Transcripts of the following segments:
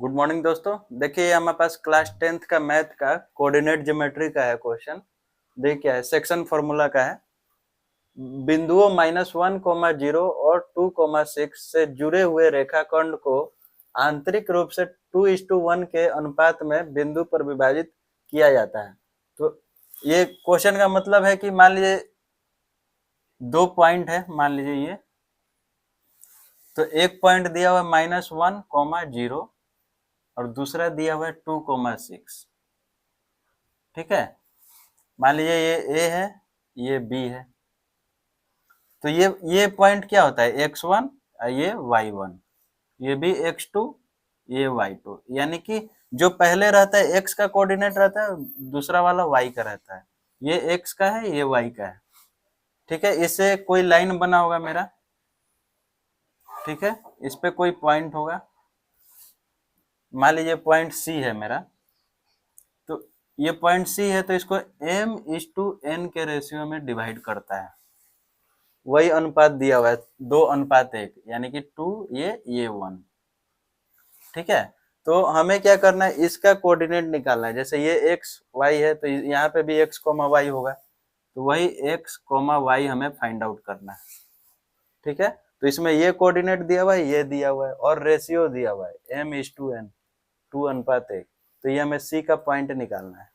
Good morning दोस्तों। देखिए ये हमारे पास क्लास 10th का मैथ का कोऑर्डिनेट ज्योमेट्री का है क्वेश्चन। देखिए क्या है, सेक्शन फॉर्मूला का है। बिंदुओं -1, 0 और 2, 6 से जुड़े हुए रेखाखंड को आंतरिक रूप से 2:1 के अनुपात में बिंदु पर विभाजित किया जाता है। तो ये क्वेश्चन का मतलब है कि मान लीजिए दो पॉइंट है, मान लीजिए ये तो एक पॉइंट दिया हुआ है -1, 0 और दूसरा दिया हुआ है 2, 6। ठीक है, मान लीजिए ये ए है, ये बी है। तो ये पॉइंट क्या होता है, x1 और ये y1, ये भी x2, ये y2। यानी कि जो पहले रहता है x का कोऑर्डिनेट रहता है, दूसरा वाला y का रहता है। ये x का है, ये y का है। ठीक है, इससे कोई लाइन बना होगा मेरा। ठीक है, इस पे कोई पॉइंट होगा, मान लीजिए पॉइंट C है मेरा। तो ये पॉइंट C है, तो इसको m:n के रेशियो में डिवाइड करता है। वही अनुपात दिया हुआ है 2:1, यानी कि 2 ये 1। ठीक है, तो हमें क्या करना है, इसका कोऑर्डिनेट निकालना है। जैसे ये x y है तो यहाँ पे भी x, y होगा, तो वही x, y हमें फाइंड आउट करना है। ठीक है, तो इसमें ये कोऑर्डिनेट दिया हुआ है, ये दिया हुआ है और रेशियो दिया हुआ है m:n, 2:1। तो ये हमें C का पॉइंट निकालना है।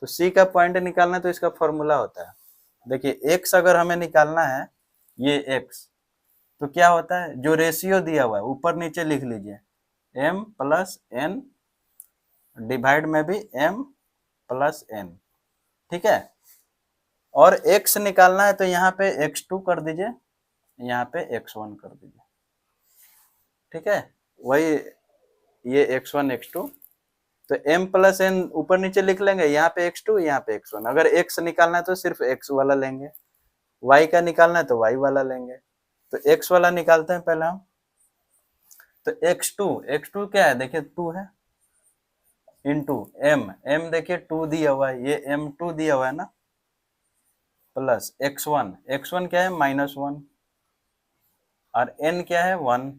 तो C का पॉइंट निकालना है तो इसका फॉर्मूला होता है, देखिए x अगर हमें निकालना है, ये x, तो क्या होता है, जो रेशियो दिया हुआ है ऊपर नीचे लिख लीजिए, m+n डिवाइड में भी m+n। ठीक है, और x निकालना है तो यहाँ पे x2 कर दीजिए, यहाँ पे x1 कर दीजिए। ठीक है, वही ये x1 x2, तो m+n ऊपर नीचे लिख लेंगे, यहाँ पे x2, यहाँ पे x1। अगर x निकालना है तो सिर्फ x वाला लेंगे, y का निकालना है तो y वाला लेंगे। तो x वाला निकालते हैं पहले हम। तो x2 क्या है, देखिए 2 है, इंटू m देखिए 2 दिया हुआ है, ये m2 दिया हुआ है ना, प्लस x1 क्या है, -1 और n क्या है, 1।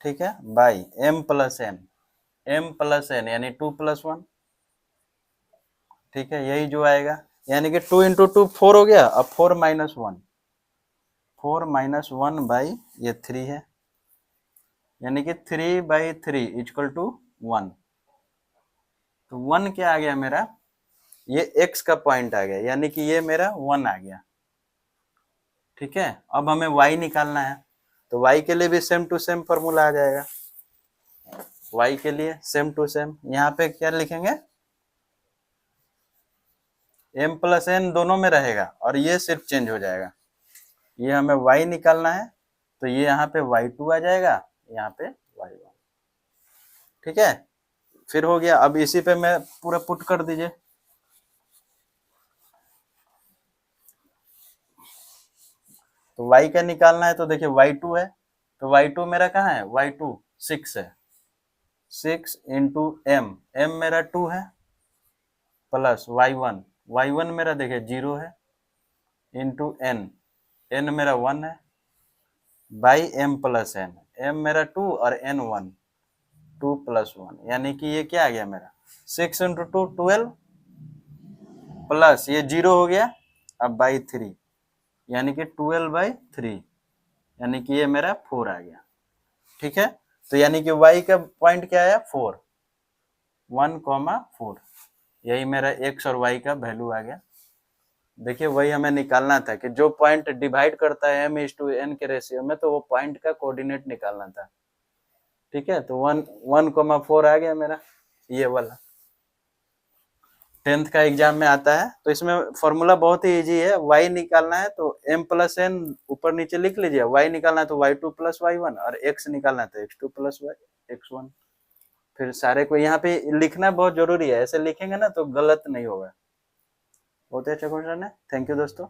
ठीक है, बाई m+n यानी 2+1। ठीक है, यही जो आएगा, यानी कि 2 × 2 4 हो गया। अब 4 - 1, 4 - 1 बाई ये 3 है, यानी कि 3/3 = 1। तो 1 क्या आ गया मेरा, ये x का पॉइंट आ गया, यानी कि ये मेरा 1 आ गया। ठीक है, अब हमें y निकालना है, तो y के लिए भी सेम टू सेम फॉर्मूला आ जाएगा। y के लिए सेम टू सेम, यहाँ पे क्या लिखेंगे, m+n दोनों में रहेगा और ये सिर्फ चेंज हो जाएगा। ये हमें y निकालना है, तो ये यहाँ पे y2 आ जाएगा, यहाँ पे y1। ठीक है, फिर हो गया। अब इसी पे मैं पूरा पुट कर दीजिए। तो y का निकालना है, तो देखिए y2 है, तो y2 मेरा कहाँ है, y2 6 है, 6 × m मेरा 2 है, प्लस y1 मेरा देखिए 0 है, इंटू n मेरा 1 है, बाई m+n, मेरा 2 और n 1, 2+1, यानी कि ये क्या आ गया मेरा, 6 × 2 12, प्लस ये 0 हो गया, अब बाई 3, यानी कि 12/3, यानी कि ये मेरा 4 आ गया। ठीक है, तो यानी कि y का पॉइंट क्या आया, 4, 1, 4। यही मेरा x और y का वैल्यू आ गया। देखिए वही हमें निकालना था कि जो पॉइंट डिवाइड करता है m:n के रेशियो में, तो वो पॉइंट का कोऑर्डिनेट निकालना था। ठीक है, तो 1, 4 आ गया मेरा, ये वाला 10th का एग्जाम में आता है। तो इसमें फॉर्मूला बहुत ही इजी है, y निकालना है तो m+n ऊपर नीचे लिख लीजिए, y निकालना है तो y2 + y1 और x निकालना है तो x2 + x1। फिर सारे को यहाँ पे लिखना बहुत जरूरी है, ऐसे लिखेंगे ना तो गलत नहीं होगा। बहुत अच्छा क्वेश्चन है। थैंक यू दोस्तों।